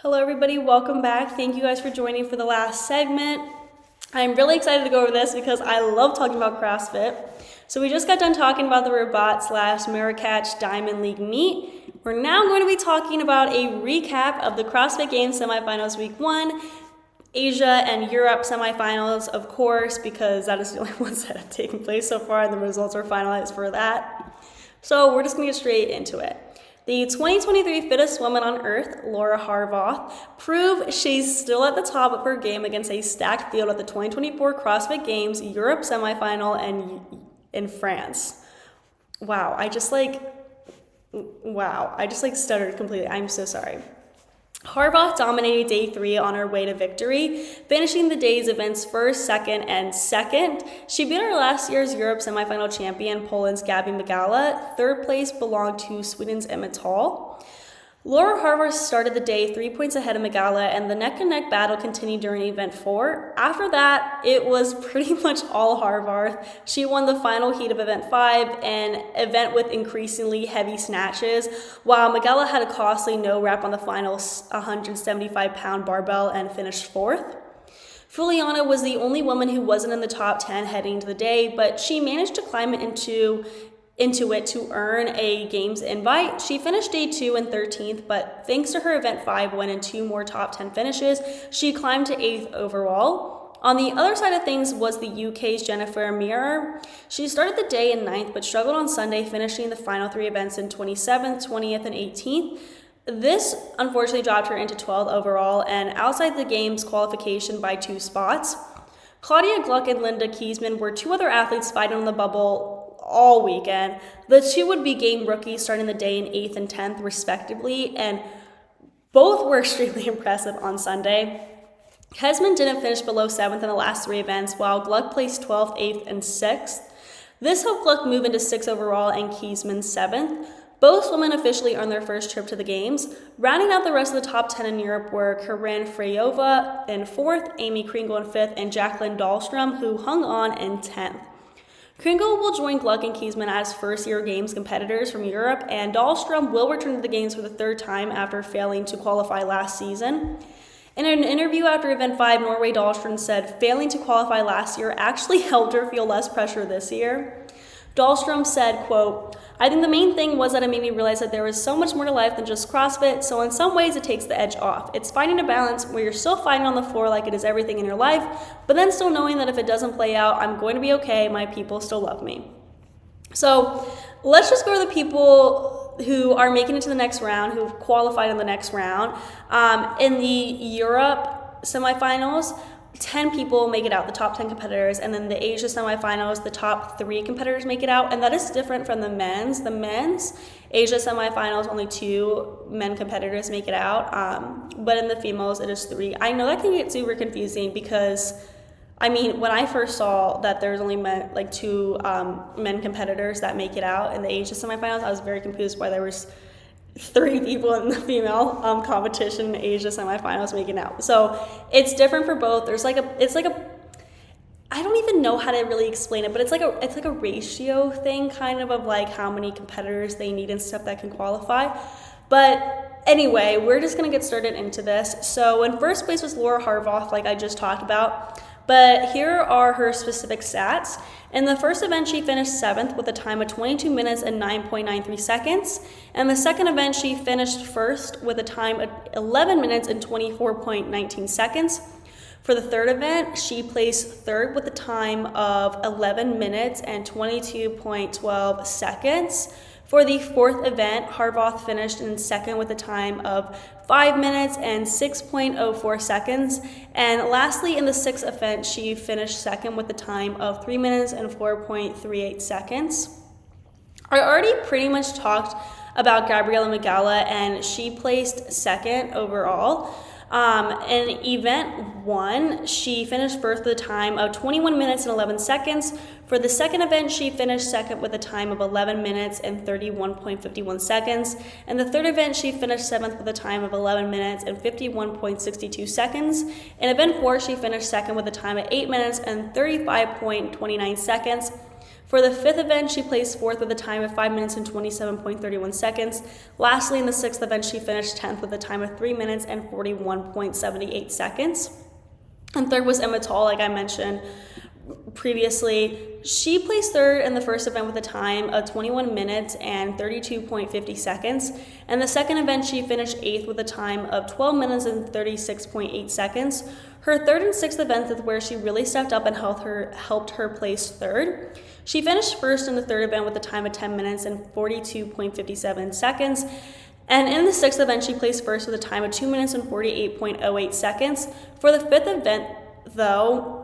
Hello everybody, welcome back. Thank you guys for joining for the last segment. I'm really excited to go over this because I love talking about CrossFit. So we just got done talking about the Horvath / Marrakech Diamond League meet. We're now going to be talking about a recap of the CrossFit Games Semifinals Week 1, Asia and Europe Semifinals, of course, because that is the only ones that have taken place so far and the results are finalized for that. So we're just going to get straight into it. The 2023 Fittest Woman on Earth, Laura Horvath, proved she's still at the top of her game against a stacked field at the 2024 CrossFit Games Europe Semifinal and in France. Wow, I just stuttered completely. I'm so sorry. Horvath dominated day 3 on her way to victory, finishing the day's events first, second, and second. She beat her last year's Europe semifinal champion, Poland's Gabi Migala. Third place belonged to Sweden's Emma Tall. Laura Horvath started the day 3 points ahead of Migala, and the neck-and-neck battle continued during event 4. After that, it was pretty much all Horvath. She won the final heat of event 5, an event with increasingly heavy snatches, while Migala had a costly no rep on the final 175-pound barbell and finished 4th. Juliana was the only woman who wasn't in the top 10 heading into the day, but she managed to climb into it to earn a games invite. She finished day 2 and 13th, but thanks to her event 5 win and 2 more top 10 finishes, she climbed to 8th overall. On the other side of things was the UK's Jennifer Meyer. She started the day in 9th, but struggled on Sunday, finishing the final 3 events in 27th, 20th, and 18th. This unfortunately dropped her into 12th overall and outside the games qualification by 2 spots. Claudia, Gluck, and Linda Keesman were 2 other athletes fighting on the bubble all weekend. The 2 would be game rookies starting the day in 8th and 10th respectively, and both were extremely impressive on Sunday. Keesman didn't finish below 7th in the last 3 events, while Gluck placed 12th, 8th, and 6th. This helped Gluck move into 6th overall and Keesman 7th. Both women officially earned their first trip to the games. Rounding out the rest of the top 10 in Europe were Corinne Freyova in 4th, Amy Kringle in 5th, and Jacqueline Dahlstrom, who hung on in 10th. Kringle will join Gluck and Keesman as first-year Games competitors from Europe, and Dahlstrom will return to the Games for the 3rd time after failing to qualify last season. In an interview after Event 5, Norway Dahlstrom said failing to qualify last year actually helped her feel less pressure this year. Dahlstrom said, quote, "I think the main thing was that it made me realize that there is so much more to life than just CrossFit, so in some ways it takes the edge off. It's finding a balance where you're still fighting on the floor like it is everything in your life, but then still knowing that if it doesn't play out, I'm going to be okay, my people still love me." So let's just go to the people who are making it to the next round, who have qualified in the next round. In the Europe semifinals, 10 people make it out, the top 10 competitors, and then the Asia semifinals, the top 3 competitors make it out, and that is different from the men's. The men's Asia semifinals, only 2 men competitors make it out, but in the females, it is 3. I know that can get super confusing because, I mean, when I first saw that there's only 2 men competitors that make it out in the Asia semifinals, I was very confused why there was 3 people in the female competition in Asia semifinals making out. So it's different for both. It's like a I don't even know how to really explain it, but it's like a ratio thing kind of like how many competitors they need and stuff that can qualify. But anyway, we're just gonna get started into this. So in first place was Laura Horvath, like I just talked about. But here are her specific stats. In the first event, she finished 7th with a time of 22 minutes and 9.93 seconds. And the second event, she finished 1st with a time of 11 minutes and 24.19 seconds. For the third event, she placed 3rd with a time of 11 minutes and 22.12 seconds. For the 4th event, Horvath finished in 2nd with a time of 5 minutes and 6.04 seconds. And lastly, in the 6th event, she finished 2nd with a time of 3 minutes and 4.38 seconds. I already pretty much talked about Gabriela Migala, and she placed 2nd overall. In event 1, she finished 1st with a time of 21 minutes and 11 seconds. For the second event, she finished 2nd with a time of 11 minutes and 31.51 seconds. And the third event, she finished 7th with a time of 11 minutes and 51.62 seconds. In event 4, she finished 2nd with a time of 8 minutes and 35.29 seconds. For the fifth event, she placed fourth with a time of 5 minutes and 27.31 seconds. Lastly, in the sixth event, she finished 10th with a time of 3 minutes and 41.78 seconds. And third was Emma Tall, like I mentioned previously. She placed third in the first event with a time of 21 minutes and 32.50 seconds. And the second event, she finished eighth with a time of 12 minutes and 36.8 seconds. Her third and sixth events is where she really stepped up and helped her place third. She finished first in the third event with a time of 10 minutes and 42.57 seconds. And in the sixth event, she placed first with a time of 2 minutes and 48.08 seconds. For the fifth event, though,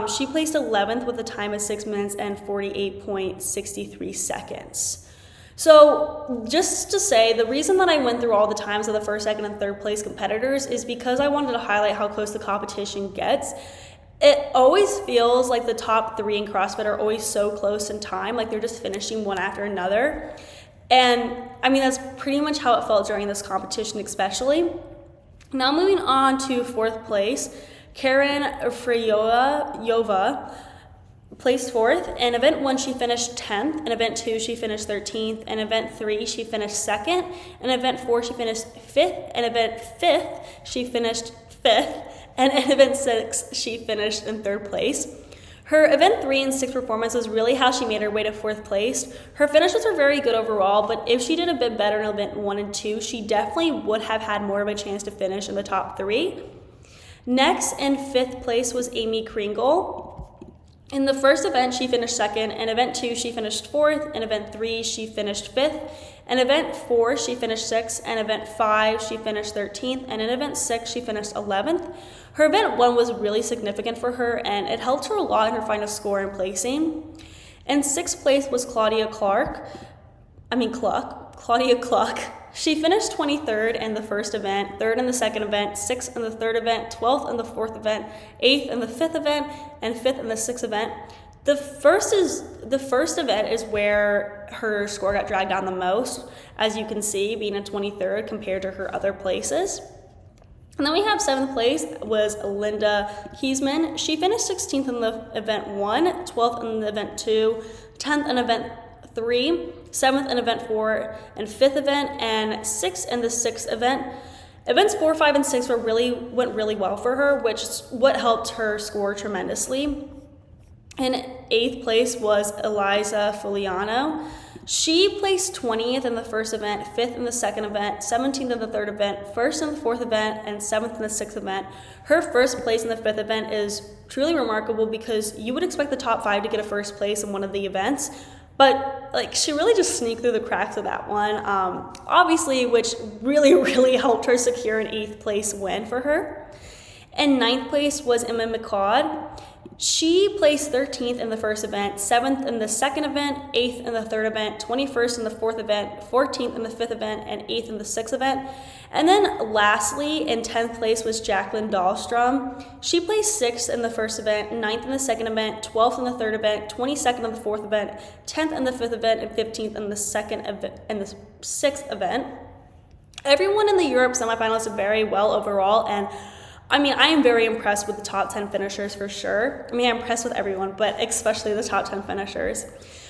she placed 11th with a time of 6 minutes and 48.63 seconds. So just to say, the reason that I went through all the times of the first, second, and third place competitors is because I wanted to highlight how close the competition gets. It always feels like the top three in CrossFit are always so close in time, like they're just finishing one after another. And I mean, that's pretty much how it felt during this competition especially. Now moving on to fourth place, Karen Freyova placed fourth. In event 1, she finished 10th. In event 2, she finished 13th. In event 3, she finished 2nd. In event 4, she finished 5th. In event 5th, she finished 5th. And in event 6, she finished in 3rd place. Her event 3 and 6 performance was really how she made her way to 4th place. Her finishes were very good overall, but if she did a bit better in event 1 and 2, she definitely would have had more of a chance to finish in the top 3. Next, in 5th place was Amy Kringle. In the first event, she finished 2nd. In event 2, she finished 4th. In event 3, she finished 5th. In event 4, she finished 6th. In event 5, she finished 13th. And in event 6, she finished 11th. Her event 1 was really significant for her, and it helped her a lot in her final score and placing. In 6th place was Claudia Gluck. She finished 23rd in the first event, 3rd in the second event, 6th in the third event, 12th in the fourth event, 8th in the fifth event, and 5th in the sixth event. The first event is where her score got dragged down the most, as you can see, being a 23rd compared to her other places. And then we have 7th place was Linda Keesman. She finished 16th in the event 1, 12th in the event 2, 10th in event 3, 7th in event 4 and 5th event, and 6th in the 6th event. Events 4, 5, and 6 went really well for her, which is what helped her score tremendously. In 8th place was Eliza Fuliano. She placed 20th in the first event, 5th in the second event, 17th in the third event, 1st in the fourth event, and 7th in the sixth event. Her first place in the fifth event is truly remarkable because you would expect the top 5 to get a first place in one of the events, but she really just sneaked through the cracks of that one, obviously, which really helped her secure an 8th place win for her. And 9th place was Emma McCod. She placed 13th in the first event, 7th in the second event, 8th in the third event, 21st in the fourth event, 14th in the fifth event, and 8th in the sixth event. And then lastly, in 10th place was Jacqueline Dahlstrom. She placed 6th in the first event, 9th in the second event, 12th in the third event, 22nd in the fourth event, 10th in the fifth event, and 15th in the second event and the sixth event. Everyone in the Europe Semifinals did very well overall, and I am very impressed with the top 10 finishers for sure. I'm impressed with everyone, but especially the top 10 finishers.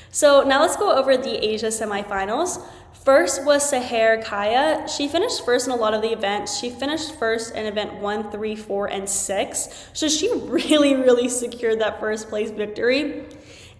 So now let's go over the Asia semifinals. First was Seher Kaya. She finished first in a lot of the events. She finished first in event 1, 3, 4, and 6. So she really secured that first place victory.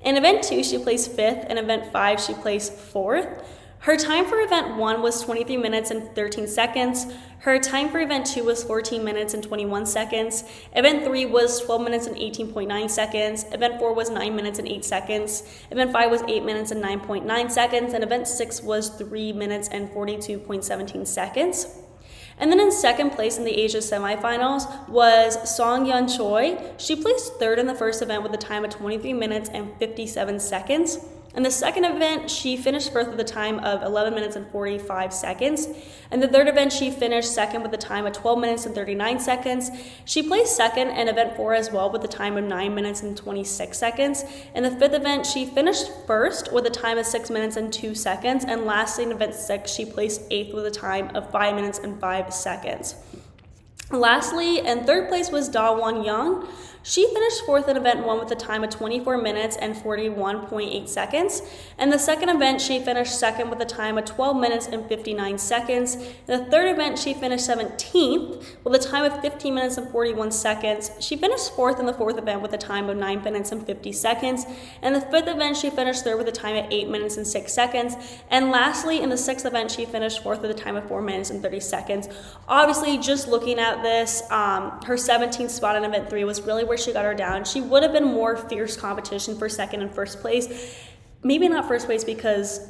In event 2, she placed 5th. In event 5, she placed 4th. Her time for event 1 was 23 minutes and 13 seconds. Her time for event 2 was 14 minutes and 21 seconds. Event 3 was 12 minutes and 18.9 seconds. Event 4 was 9 minutes and 8 seconds. Event 5 was 8 minutes and 9.9 seconds. And event 6 was 3 minutes and 42.17 seconds. And then in second place in the Asia semifinals was Seungyeon Choi. She placed 3rd in the first event with a time of 23 minutes and 57 seconds. In the second event, she finished first with a time of 11 minutes and 45 seconds. In the third event, she finished second with a time of 12 minutes and 39 seconds. She placed second in event 4 as well with a time of 9 minutes and 26 seconds. In the fifth event, she finished first with a time of 6 minutes and 2 seconds. And lastly, in event 6, she placed 8th with a time of 5 minutes and 5 seconds. Lastly, in third place was Dawon Jung. She finished fourth in event 1 with a time of 24 minutes and 41.8 seconds. In the second event, she finished second with a time of 12 minutes and 59 seconds. In the third event, she finished 17th with a time of 15 minutes and 41 seconds. She finished fourth in the fourth event with a time of 9 minutes and 50 seconds. In the fifth event, she finished third with a time of 8 minutes and 6 seconds. And lastly, in the sixth event, she finished fourth with a time of 4 minutes and 30 seconds. Obviously, just looking at this, her 17th spot in event 3 was really where she got her down. She would have been more fierce competition for second and first place. Maybe not first place because,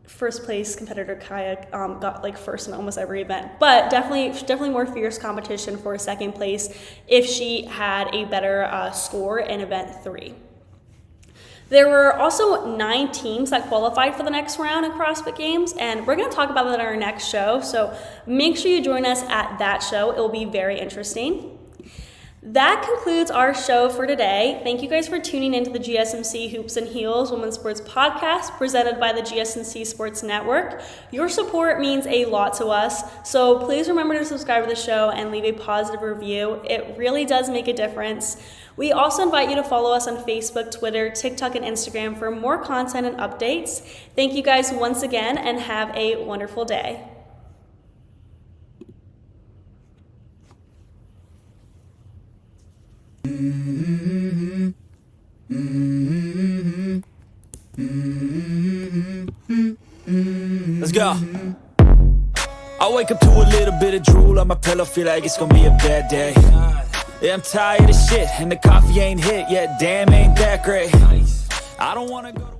first place competitor Kaya got like first in almost every event, but definitely more fierce competition for second place if she had a better score in event 3. There were also 9 teams that qualified for the next round in CrossFit Games, and we're going to talk about that in our next show, so make sure you join us at that show. It will be very interesting. That concludes our show for today. Thank you guys for tuning into the GSMC Hoops and Heels Women's Sports Podcast presented by the GSMC Sports Network. Your support means a lot to us, so please remember to subscribe to the show and leave a positive review. It really does make a difference. We also invite you to follow us on Facebook, Twitter, TikTok, and Instagram for more content and updates. Thank you guys once again and have a wonderful day. Let's go. I wake up to a little bit of drool on my pillow, feel like it's gonna be a bad day. Yeah, I'm tired of shit, and the coffee ain't hit yet, damn, ain't that great. I don't wanna go to